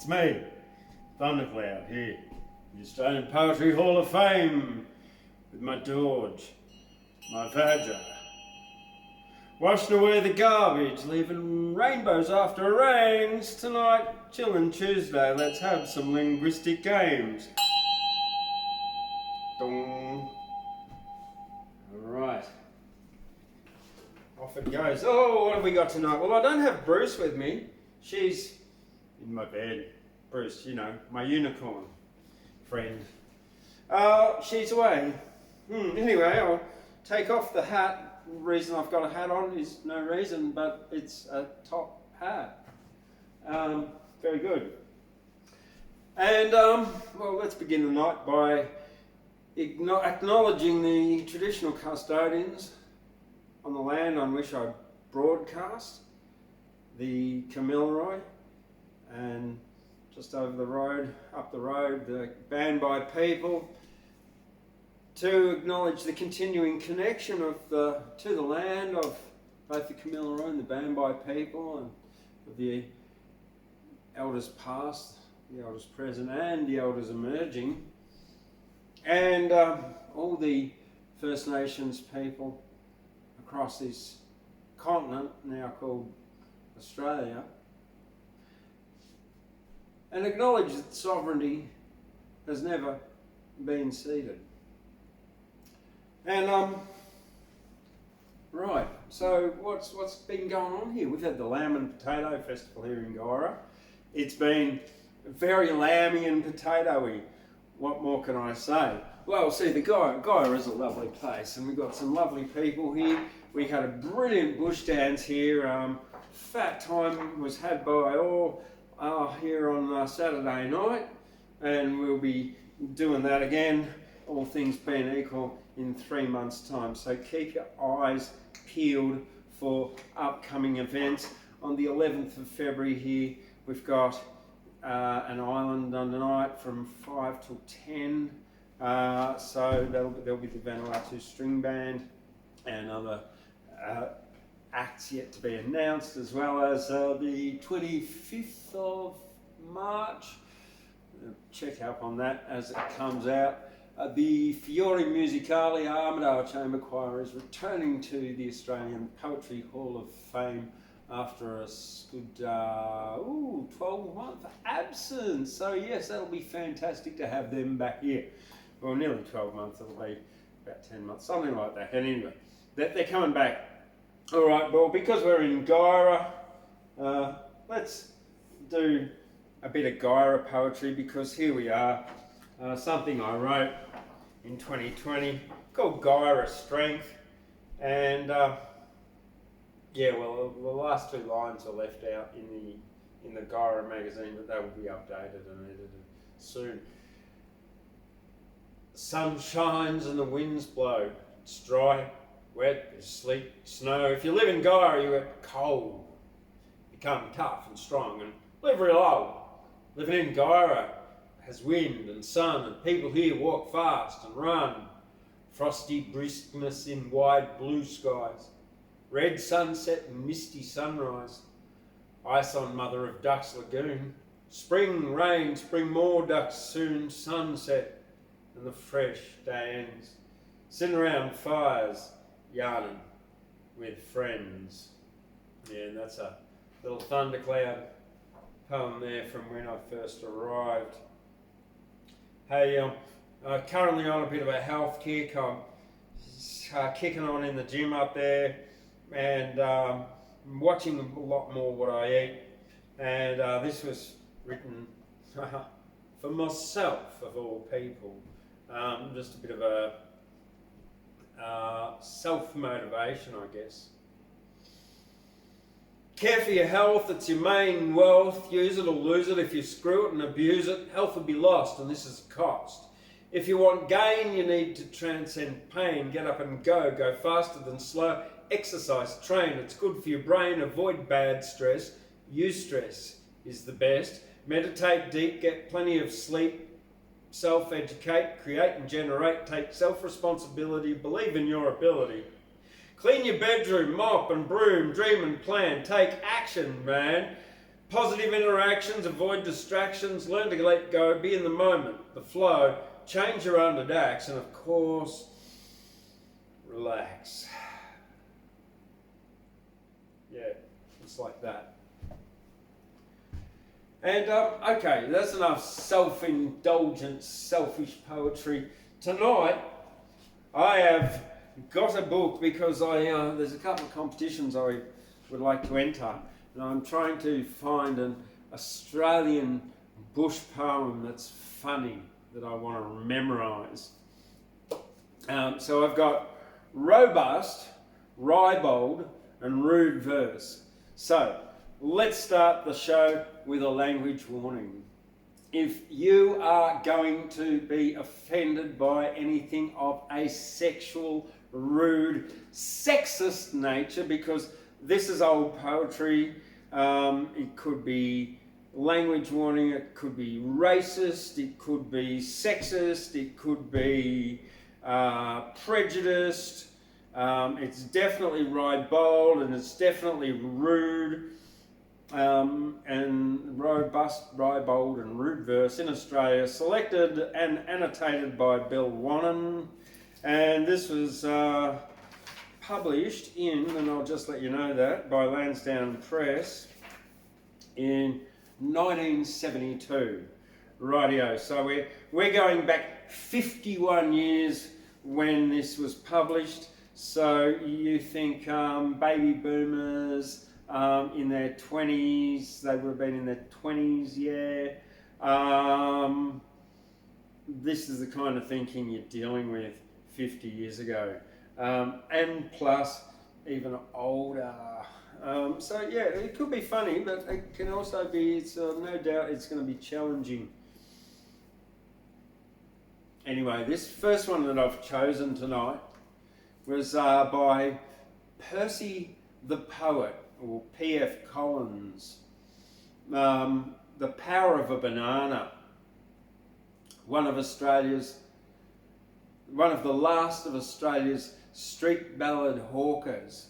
me, Thundercloud, here, the Australian Poetry Hall of Fame, with my George, my Badger. Washing away the garbage, leaving rainbows after rains. Tonight, Chillin Tuesday, let's have some linguistic games. Dong. Alright. Off it goes. Oh, what have we got tonight? Well, I don't have Bruce with me. She's in my bed. Bruce, you know, my unicorn friend. She's away. Anyway, I'll take off the hat. The reason I've got a hat on is no reason, but it's a top hat. Very good. And, well, let's begin the night by acknowledging the traditional custodians on the land on which I broadcast, the Camilroy, and just over the road, up the road, the Banby people, to acknowledge the continuing connection of to the land of both the Camilroy and the Banby people, and of the elders past, the elders present, and the elders emerging, and all the First Nations people across this continent, now called Australia, and acknowledge that sovereignty has never been ceded. And right, so what's been going on here? We've had the Lamb and Potato Festival here in Guyra. It's been very lamby and potatoey. What more can I say? Well, see, the Guyra is a lovely place, and we've got some lovely people here. We had a brilliant bush dance here. Fat time was had by all here on Saturday night, and we'll be doing that again, all things being equal, in 3 months' time. So keep your eyes peeled for upcoming events. On the 11th of February here, we've got an island on the night from 5 till 10. So there'll be the Vanuatu String Band and other acts yet to be announced, as well as the 25th of March. Check up on that as it comes out. The Fiore Musicale Armadale Chamber Choir is returning to the Australian Poetry Hall of Fame after a good 12-month absence. So yes, that'll be fantastic to have them back here. Well, nearly 12 months, it'll be about 10 months, something like that. And anyway, they're coming back. All right, well, because we're in Guyra, let's do a bit of Guyra poetry, because here we are, something I wrote in 2020 called Guyra Strength. And yeah, well, the last 2 lines are left out in the Guyra magazine, but they will be updated and edited soon. The sun shines and the winds blow. It's dry, wet, there's sleet, snow. If you live in Guyra, you get cold. Become tough and strong and live real old. Living in Guyra has wind and sun, and people here walk fast and run. Frosty briskness in wide blue skies. Red sunset and misty sunrise. Ice on Mother of Ducks Lagoon. Spring rains bring more ducks soon. Sunset and the fresh day ends. Sitting around fires, yarning with friends. Yeah, and that's a little Thundercloud poem there from when I first arrived. Hey, currently on a bit of a health kick. I'm kicking on in the gym up there, and watching a lot more what I eat. And this was written for myself, of all people. Just a bit of a self-motivation, I guess. Care for your health, it's your main wealth. Use it or lose it. If you screw it and abuse it, health will be lost, and this is a cost. If you want gain, you need to transcend pain. Get up and go faster than slow. Exercise, train, it's good for your brain. Avoid bad stress. Eustress is the best. Meditate deep, get plenty of sleep. Self-educate, create and generate. Take self-responsibility, believe in your ability. Clean your bedroom, mop and broom, dream and plan. Take action, man. Positive interactions, avoid distractions, learn to let go, be in the moment, the flow, change your underdax, and of course, relax. Yeah, it's like that. And okay, that's enough self-indulgent, selfish poetry. Tonight, I have got a book because there's a couple of competitions I would like to enter, and I'm trying to find an Australian bush poem that's funny that I want to memorise. So I've got robust, ribald and rude verse. So let's start the show with a language warning. If you are going to be offended by anything of a sexual, rude, sexist nature, because this is old poetry, it could be language warning, it could be racist, it could be sexist, it could be prejudiced, it's definitely ribald and it's definitely rude. And robust, ribald and rude verse in Australia, selected and annotated by Bill Wannan, and this was published in, and I'll just let you know that, by Lansdowne Press in 1972. Rightio, so we're going back 51 years when this was published. So you think baby boomers in their 20s, they would have been in their 20s, yeah. This is the kind of thinking you're dealing with 50 years ago. And plus, even older. So yeah, it could be funny, but it can also be, no doubt it's going to be challenging. Anyway, this first one that I've chosen tonight was by Percy the Poet, or P.F. Collins. The Power of a Banana. One of the last of Australia's street ballad hawkers.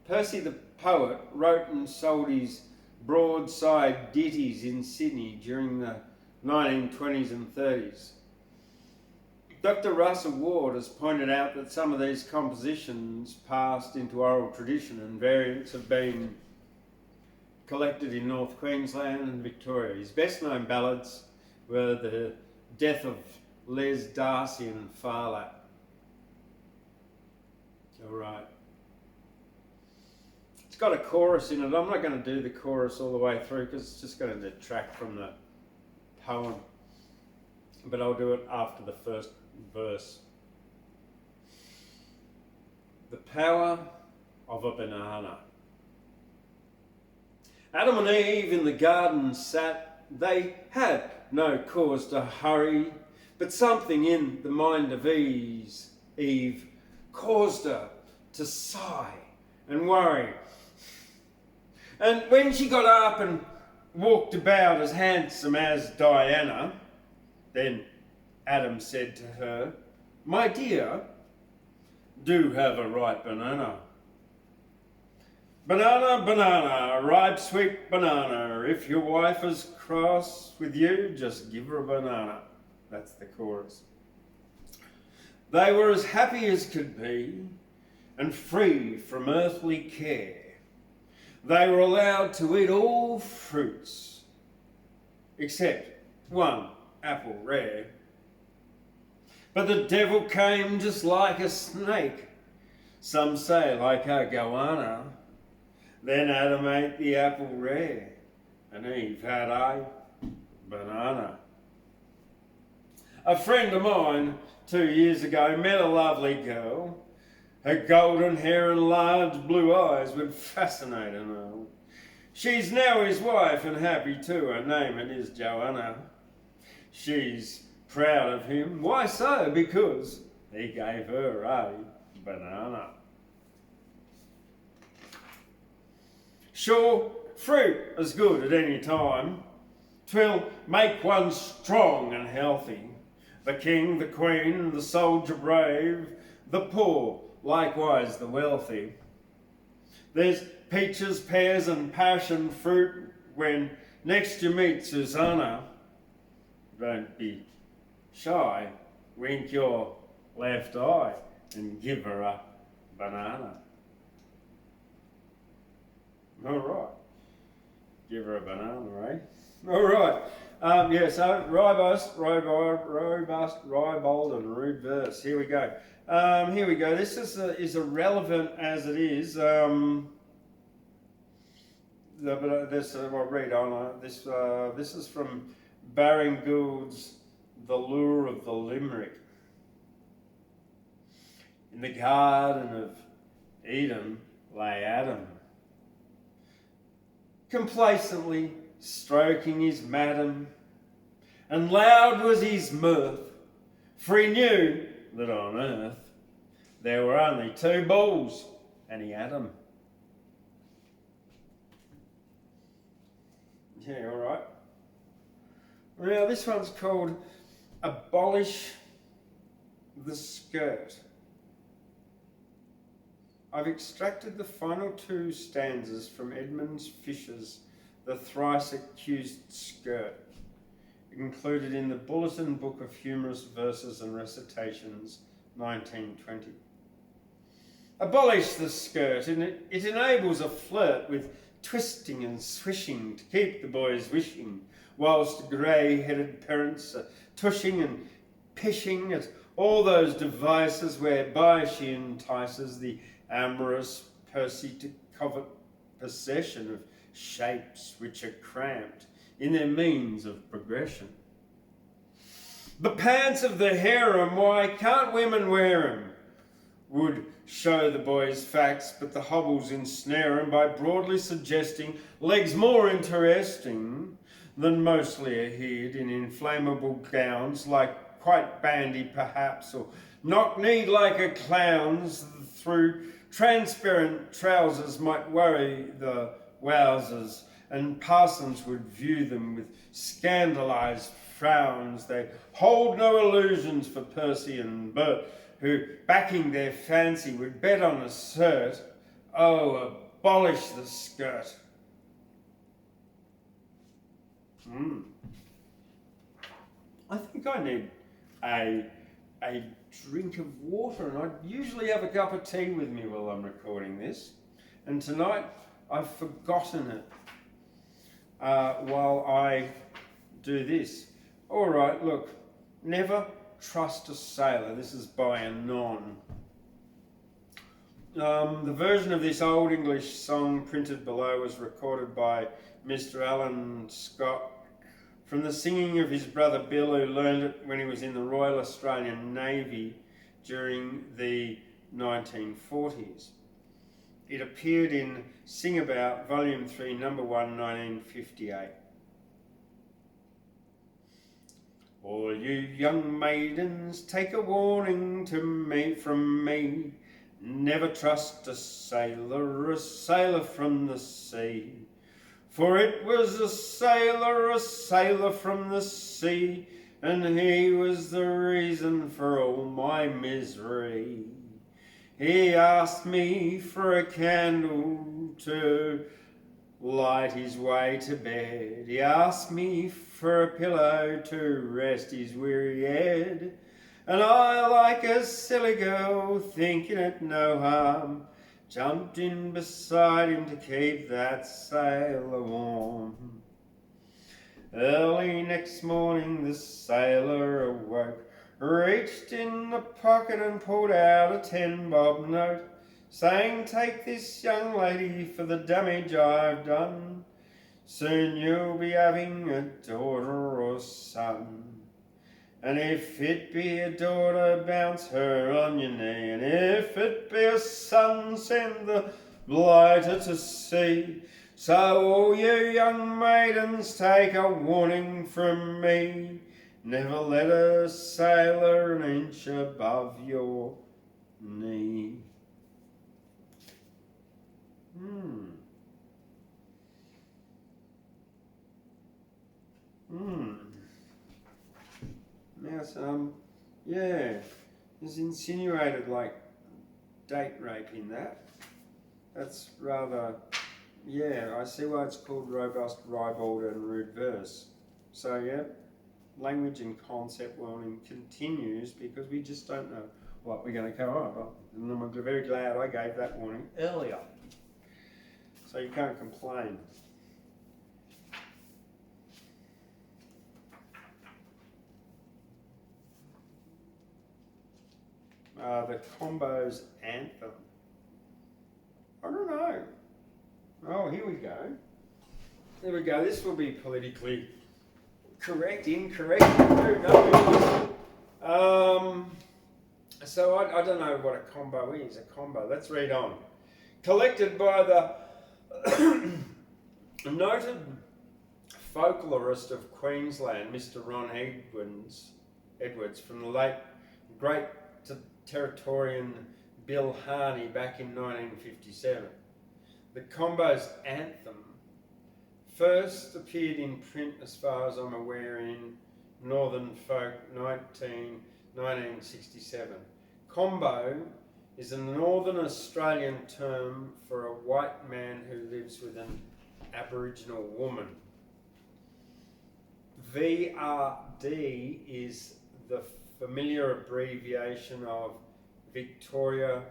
Percy the Poet wrote and sold his broadside ditties in Sydney during the 1920s and 30s. Dr. Russell Ward has pointed out that some of these compositions passed into oral tradition and variants have been collected in North Queensland and Victoria. His best known ballads were The Death of Les Darcy and Farlap. Alright. It's got a chorus in it. I'm not going to do the chorus all the way through because it's just going to detract from the poem. But I'll do it after the first verse. The Power of a Banana. Adam and Eve in the garden sat. They had no cause to hurry, but something in the mind of Eve caused her to sigh and worry. And when she got up and walked about as handsome as Diana, then Adam said to her, "My dear, do have a ripe banana. Banana, banana, ripe sweet banana. If your wife is cross with you, just give her a banana." That's the chorus. They were as happy as could be and free from earthly care. They were allowed to eat all fruits except one apple rare. But the devil came just like a snake, some say like a goanna. Then Adam ate the apple rare and Eve had a banana. A friend of mine 2 years ago met a lovely girl. Her golden hair and large blue eyes would fascinate and all. She's now his wife and happy too. Her name it is Joanna. She's proud of him. Why so? Because he gave her a banana. Sure, fruit is good at any time. 'Twill make one strong and healthy. The king, the queen, the soldier brave, the poor, likewise the wealthy. There's peaches, pears and passion fruit when Next you meet Susanna, don't be shy, wink your left eye and give her a banana. All right. Give her a banana, eh? All right. So robust, ribald and rude verse. Here we go. This is irrelevant as it is. I'll read on. This is from Baring Gould's The Lure of the Limerick. In the Garden of Eden lay Adam, complacently stroking his madam, and loud was his mirth, for he knew that on earth there were only two bulls, and he had 'em. Yeah, all right. Now this one's called Abolish the Skirt. I've extracted the final two stanzas from Edmund Fisher's The Thrice Accused Skirt, included in the Bulletin Book of Humorous Verses and Recitations, 1920. Abolish the skirt, and it enables a flirt with twisting and swishing to keep the boys wishing, whilst grey-headed parents are tushing and pishing at all those devices whereby she entices the amorous Percy to covet possession of shapes which are cramped in their means of progression. The pants of the harem, why can't women wear 'em? Would show the boys facts, but the hobbles ensnare 'em by broadly suggesting legs more interesting than mostly are hid in inflammable gowns, like quite bandy perhaps, or knock-kneed like a clown's, through transparent trousers might worry the wowsers, and parsons would view them with scandalised frowns. They hold no illusions for Percy and Bert, who, backing their fancy, would bet on a cert. Oh, abolish the skirt. I think I need a drink of water, and I usually have a cup of tea with me while I'm recording this, and tonight I've forgotten it while I do this. All right, look, never trust a sailor. This is by Anon. The version of this old English song printed below was recorded by Mr. Alan Scott from the singing of his brother Bill, who learned it when he was in the Royal Australian Navy during the 1940s. It appeared in Sing About, Volume 3, Number 1, 1958. All you young maidens, take a warning from me. Never trust a sailor from the sea. For it was a sailor from the sea, and he was the reason for all my misery. He asked me for a candle to light his way to bed. He asked me for a pillow to rest his weary head. And I, like a silly girl, thinking it no harm, jumped in beside him to keep that sailor warm. Early next morning the sailor awoke, reached in the pocket and pulled out a 10-bob note, saying, take this young lady for the damage I've done. Soon you'll be having a daughter or son. And if it be a daughter, bounce her on your knee. And if it be a son, send the blighter to sea. So all you young maidens, take a warning from me. Never let a sailor an inch above your knee. Now, there's insinuated like date rape in that. That's rather Yeah, I see why it's called robust, ribald and rude verse. So yeah, language and concept learning continues because we just don't know what we're going to come up with. And I'm very glad I gave that warning earlier. So you can't complain. The Combo's anthem. I don't know. Oh, here we go. There we go. This will be politically correct, incorrect. Who knows? So I don't know what a combo is. A combo. Let's read on. Collected by the noted folklorist of Queensland, Mr. Ron Edwards, from the late great Territorian Bill Wannan back in 1957. The Combo's anthem first appeared in print, as far as I'm aware, in Northern Folk 1967. Combo is a Northern Australian term for a white man who lives with an Aboriginal woman. VRD is the familiar abbreviation of Victoria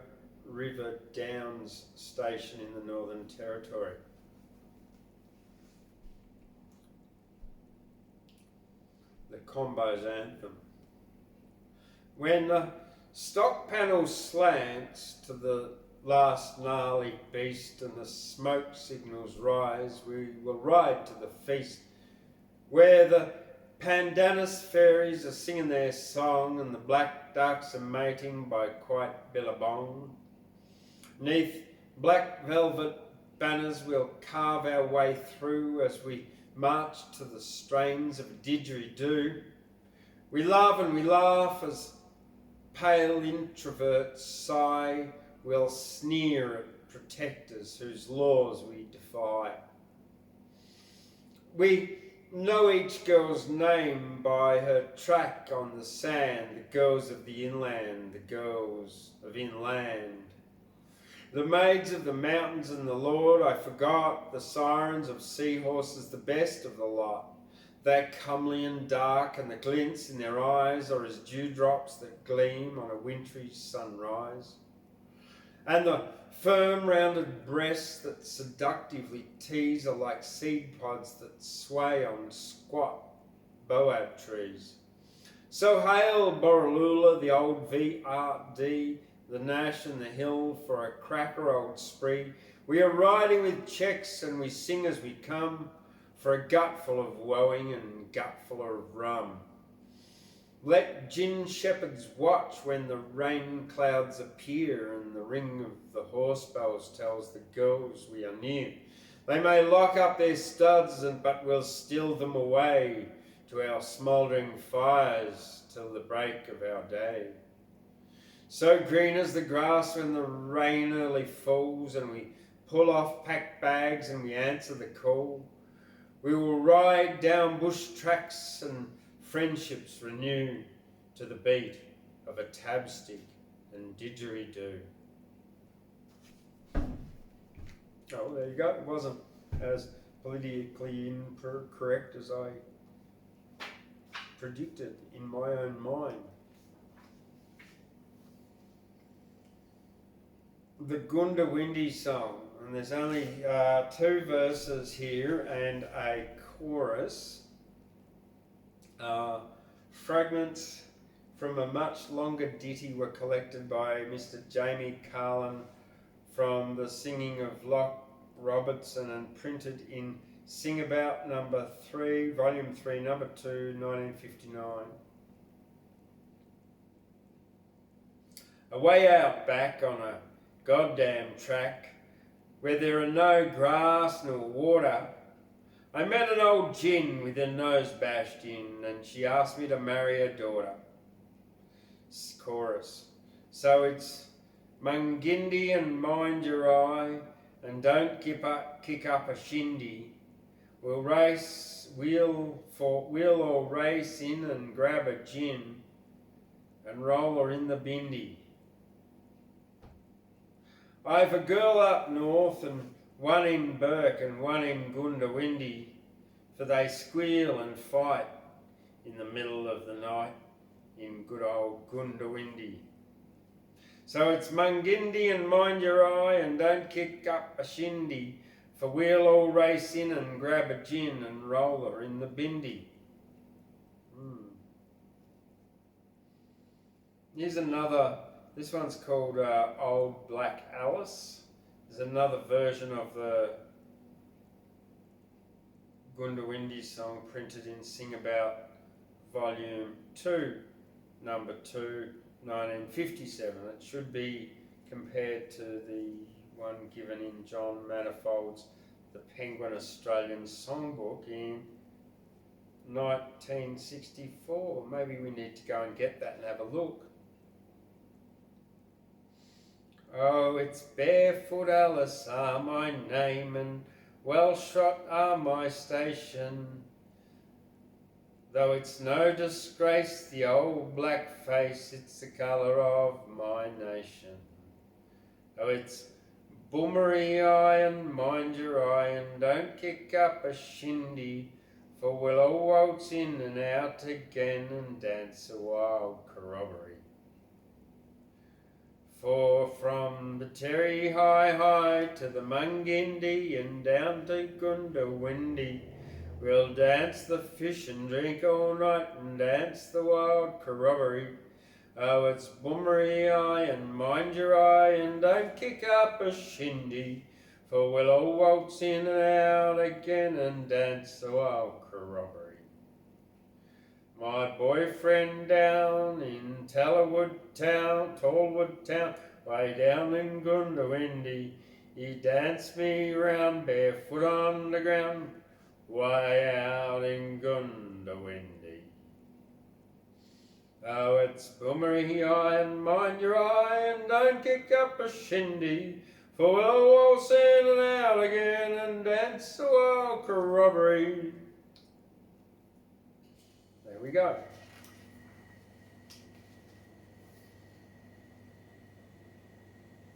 River Downs Station in the Northern Territory. The Combo's anthem. When the stock panel slants to the last gnarly beast and the smoke signals rise, we will ride to the feast where the Pandanus fairies are singing their song and the black ducks are mating by quite billabong. Neath black velvet banners we'll carve our way through as we march to the strains of a didgeridoo. We love and we laugh as pale introverts sigh. We'll sneer at protectors whose laws we defy. We know each girl's name by her track on the sand, the girls of the inland, the girls of inland. The maids of the mountains and the Lord, I forgot, the sirens of seahorses, the best of the lot. They're comely and dark, and the glints in their eyes are as dewdrops that gleam on a wintry sunrise. And the firm rounded breasts that seductively tease are like seed pods that sway on squat boab trees. So hail Borroloola, the old VRD, the Nash and the Hill for a cracker old spree. We are riding with checks and we sing as we come for a gutful of woeing and gutful of rum. Let gin shepherds watch when the rain clouds appear and the ring of the horse bells tells the girls we are near. They may lock up their studs, but we'll steal them away to our smouldering fires till the break of our day. So green as the grass when the rain early falls and we pull off packed bags and we answer the call. We will ride down bush tracks and friendships renew to the beat of a tab stick and didgeridoo. Oh, there you go. It wasn't as politically incorrect as I predicted in my own mind. The Gundawindi song, and there's only 2 verses here and a chorus. Fragments from a much longer ditty were collected by Mr. Jamie Carlin from the Singing of Loch Robertson and printed in Sing About number 3, volume 3, number 2, 1959. Away out back on a goddamn track where there are no grass nor water, I met an old gin with her nose bashed in and she asked me to marry her daughter. Chorus. So it's Mungindi and mind your eye and don't kick up a shindy. We'll all race in and grab a gin and roll her in the bindi. I've a girl up north and one in Burke and one in Gundawindi, for they squeal and fight in the middle of the night in good old Gundawindi. So it's Mungindi and mind your eye and don't kick up a shindy, for we'll all race in and grab a gin and roll her in the bindi. Here's another, this one's called Old Black Alice. There's another version of the Gundawindi song printed in Sing About Volume 2, Number 2, 1957. It should be compared to the one given in John Manifold's The Penguin Australian Songbook in 1964. Maybe we need to go and get that and have a look. Oh, it's Barefoot Alice are my name, and well shot are my station. Though it's no disgrace, the old black face, it's the colour of my nation. Though it's boomery eye and mind your eye, and don't kick up a shindy, for we'll all waltz in and out again and dance a wild corroboree. For from the Terry High to the Mungindi and down to Gundawindi, we'll dance the fish and drink all night and dance the wild corroboree. Oh, it's boomery eye and mind your eye and don't kick up a shindy, for we'll all waltz in and out again and dance the wild corroboree. My boyfriend down in Tallwood Town, way down in Gundawindi, he danced me round barefoot on the ground, way out in Gundawindi. Oh, it's boomery eye and mind your eye and don't kick up a shindy, for we'll all in and out again and dance the wild corroboree. There we go.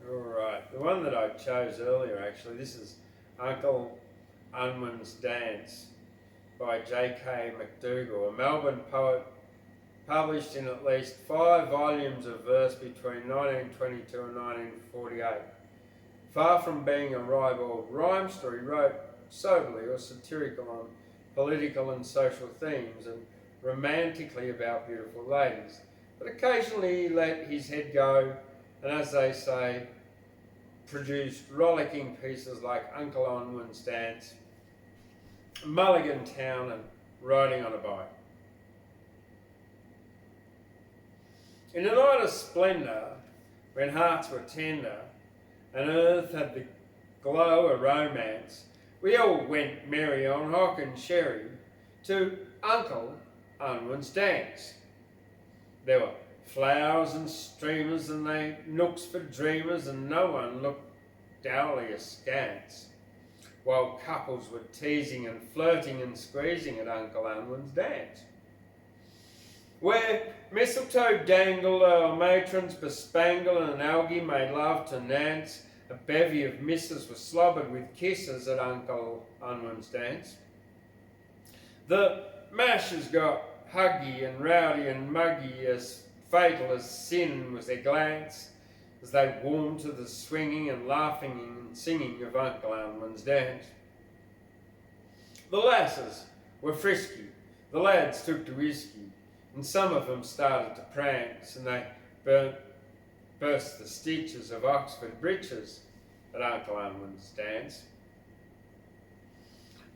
Alright, the one that I chose earlier actually, this is Uncle Unwin's Dance by J.K. McDougall, a Melbourne poet published in at least 5 volumes of verse between 1922 and 1948. Far from being a ribald rhymester, he wrote soberly or satirical on political and social themes and romantically about beautiful ladies, but occasionally he let his head go and, as they say, produced rollicking pieces like Uncle Unwin's Dance, Mulligan Town and Riding on a Bike. In a night of splendour, when hearts were tender and earth had the glow of romance, we all went merry on hock and sherry to Uncle Unwin's Dance. There were flowers and streamers and they nooks for dreamers, and no one looked dourly askance, while couples were teasing and flirting and squeezing at Uncle Unwin's Dance. Where mistletoe dangled, our matrons bespangled and algae made love to Nance, a bevy of misses were slobbered with kisses at Uncle Unwin's Dance. The mashers got huggy and rowdy and muggy, as fatal as sin was their glance, as they warmed to the swinging and laughing and singing of Uncle Unwin's Dance. The lasses were frisky, the lads took to whiskey, and some of them started to prance, and they burst the stitches of Oxford breeches at Uncle Unwin's Dance.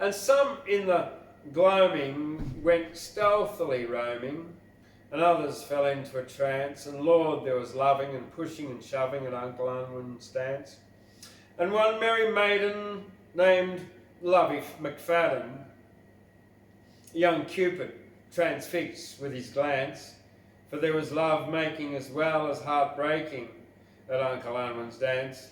And some in the gloaming went stealthily roaming, and others fell into a trance, and Lord, there was loving and pushing and shoving at Uncle Unwin's Dance. And one merry maiden named Lovey McFadden, young Cupid, transfixed with his glance, for there was love making as well as heartbreaking at Uncle Unwin's Dance.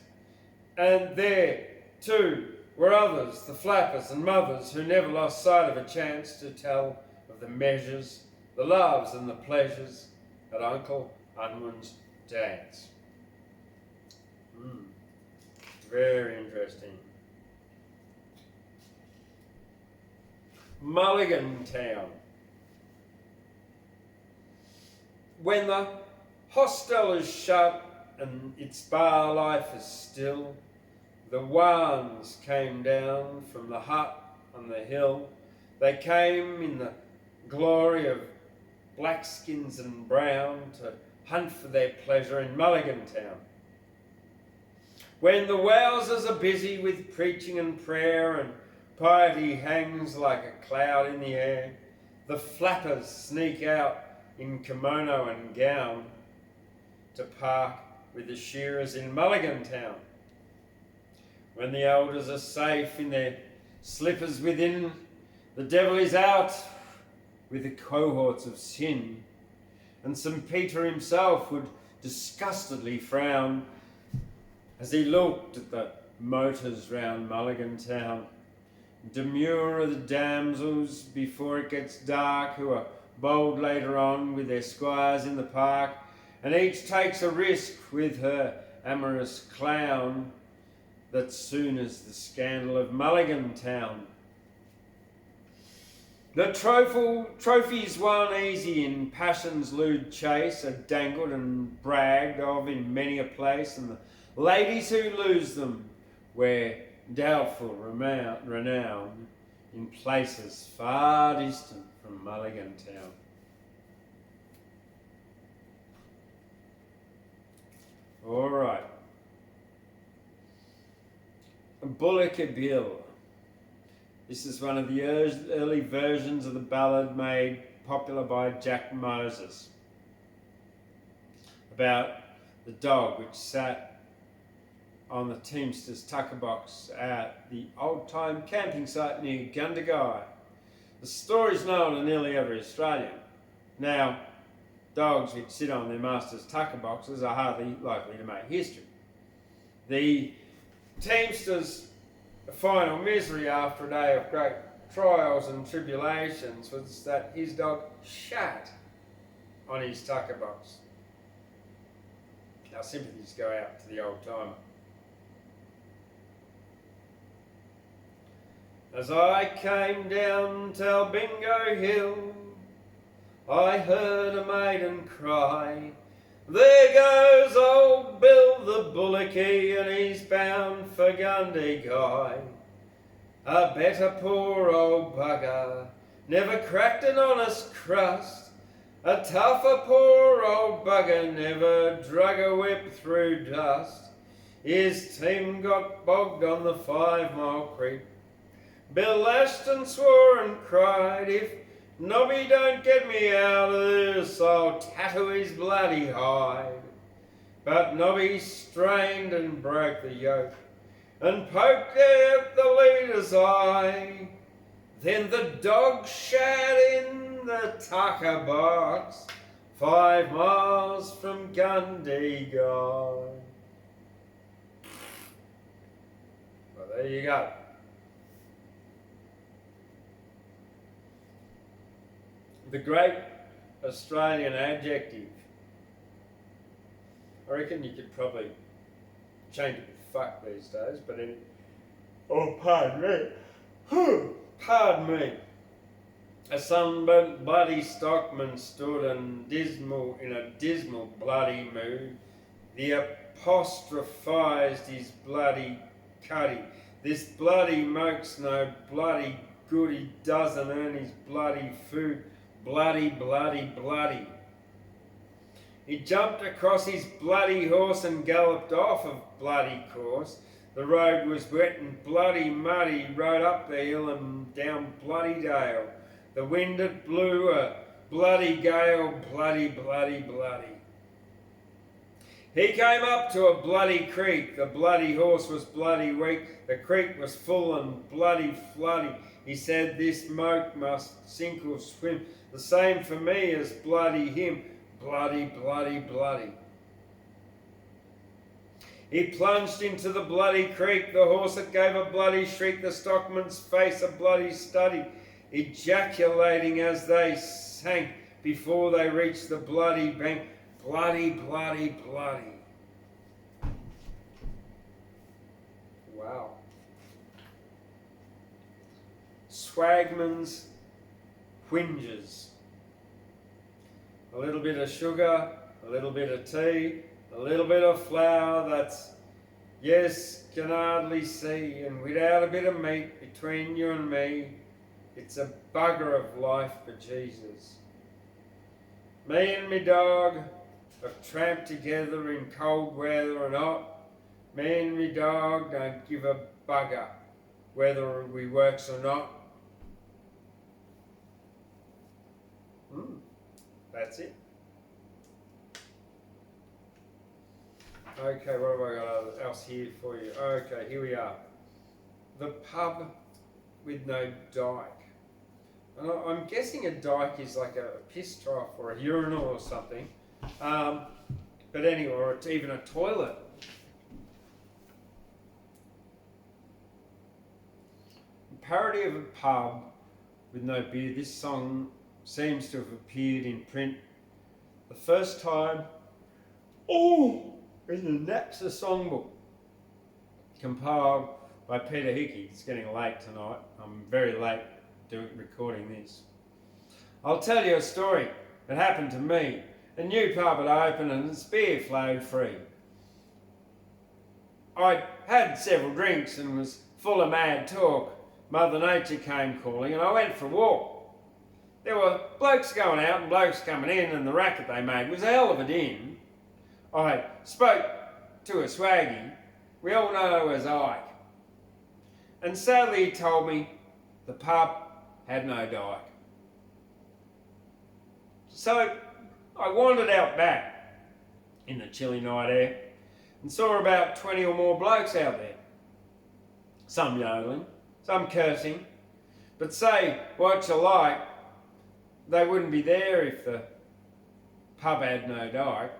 And there, too, were others, the flappers and mothers, who never lost sight of a chance to tell of the measures, the loves and the pleasures at Uncle Unwin's Dance. Very interesting. Mulligan Town. When the hostel is shut and its bar life is still, the Wans came down from the hut on the hill. They came in the glory of blackskins and brown to hunt for their pleasure in Mulligan Town. When the Wowsers are busy with preaching and prayer and piety hangs like a cloud in the air, the flappers sneak out in kimono and gown to park with the shearers in Mulligan Town. When the elders are safe in their slippers within, the devil is out with the cohorts of sin, and St. Peter himself would disgustedly frown as he looked at the motors round Mulligan Town. Demure are the damsels before it gets dark, who are bold later on with their squires in the park, and each takes a risk with her amorous clown that soon as the scandal of Mulligan Town. The trophies won easy in passion's lewd chase are dangled and bragged of in many a place, and the ladies who lose them wear doubtful renown in places far distant from Mulligan Town. All right. Bullock Bill. This is one of the early versions of the ballad made popular by Jack Moses about the dog which sat on the Teamster's tucker box at the old-time camping site near Gundagai. The story's known in nearly every Australian. Now, dogs which sit on their master's tucker boxes are hardly likely to make history. The Teamster's final misery after a day of great trials and tribulations was that his dog shat on his tucker box. Our sympathies go out to the old timer. As I came down Talbingo Hill, I heard a maiden cry, "There goes old Bill the Bullocky, and he's bound for Gundagai. A better poor old bugger never cracked an honest crust. A tougher poor old bugger never drug a whip through dust. His team got bogged on the 5 Mile Creek. Bill lashed and swore and cried, 'If Nobby don't get me out of this, I'll tattoo his bloody hide.' But Nobby strained and broke the yoke and poked at the leader's eye. Then the dog shat in the tucker box 5 miles from Gundagai." Well, there you go. The great Australian adjective. I reckon you could probably change it to fuck these days, but pardon me. Pardon me. A sunburnt bloody stockman stood in a dismal bloody mood. The apostrophised his bloody cuddy. "This bloody moke's no bloody good, he doesn't earn his bloody food. Bloody, bloody, bloody." He jumped across his bloody horse and galloped off of bloody course. The road was wet and bloody muddy, rode up the hill and down bloody dale. The wind it blew a bloody gale, bloody, bloody, bloody. He came up to a bloody creek. The bloody horse was bloody weak. The creek was full and bloody floody. He said, "This moke must sink or swim. The same for me as bloody him. Bloody, bloody, bloody." He plunged into the bloody creek. The horse it gave a bloody shriek. The stockman's face a bloody study, ejaculating as they sank before they reached the bloody bank. Bloody, bloody, bloody. Wow. Swagman's twinges. A little bit of sugar, a little bit of tea, a little bit of flour that's, yes, can hardly see, and without a bit of meat between you and me, it's a bugger of life for Jesus. Me and me dog have tramped together in cold weather and hot. Me and me dog don't give a bugger whether we works or not. That's it. Okay, what have I got else here for you? Okay, here we are. The pub with no dyke. And I'm guessing a dyke is like a piss trough or a urinal or something. But anyway, or it's even a toilet. A parody of a pub with no beer. This song seems to have appeared in print the first time in the NAPSA songbook, compiled by Peter Hickey. It's getting late tonight. I'm very late recording this. I'll tell you a story that happened to me. A new pub had opened and its beer flowed free. I'd had several drinks and was full of mad talk. Mother Nature came calling and I went for a walk. There were blokes going out and blokes coming in, and the racket they made was a hell of a din. I spoke to a swaggy we all know as Ike, and sadly he told me the pub had no dyke. So I wandered out back in the chilly night air and saw about 20 or more blokes out there. Some yodeling, some cursing, but say what you like, they wouldn't be there if the pub had no dyke.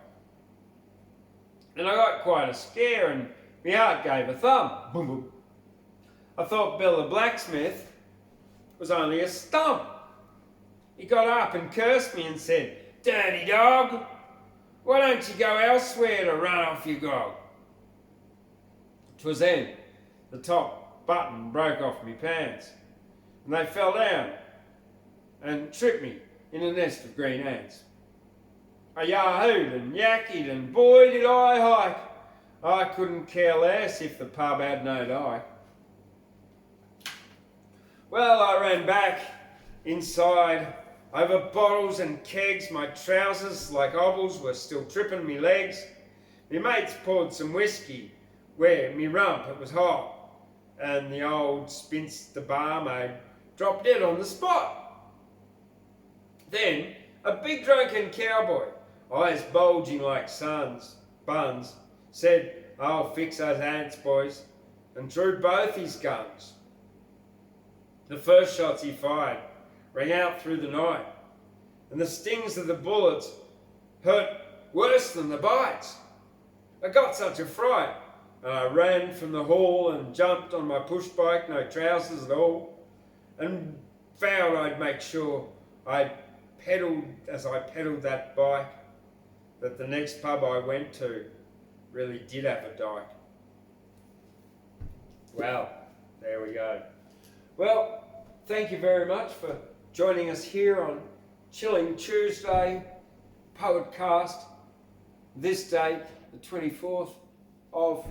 And I got quite a scare and my heart gave a thump. Boom, boom. I thought Bill the blacksmith was only a stump. He got up and cursed me and said, "Dirty dog, why don't you go elsewhere to run off your grog?" 'Twas then the top button broke off me pants and they fell down and tripped me in a nest of green ants. I yahooed and yakkied and boy did I hike. I couldn't care less if the pub had no dyke. Well, I ran back inside over bottles and kegs. My trousers like obbles were still tripping me legs. Me mates poured some whiskey where me rump it was hot, and the old spinster barmaid dropped dead on the spot. Then a big drunken cowboy, eyes bulging like buns, said, "I'll fix those ants, boys," and drew both his guns. The first shots he fired rang out through the night, and the stings of the bullets hurt worse than the bites. I got such a fright, and I ran from the hall and jumped on my push bike, no trousers at all, and vowed I'd make sure I pedalled as I pedalled that bike that the next pub I went to really did have a dyke. Well, there we go. Well, thank you very much for joining us here on Chilling Tuesday Poetcast. This date, the 24th of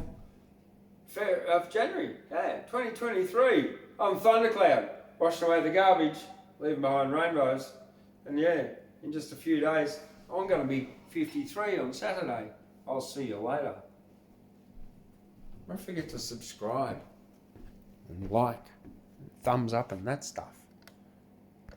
January, 2023. I'm Thundercloud, washing away the garbage, leaving behind rainbows. And yeah, in just a few days, I'm going to be 53 on Saturday. I'll see you later. Don't forget to subscribe and like, thumbs up and that stuff.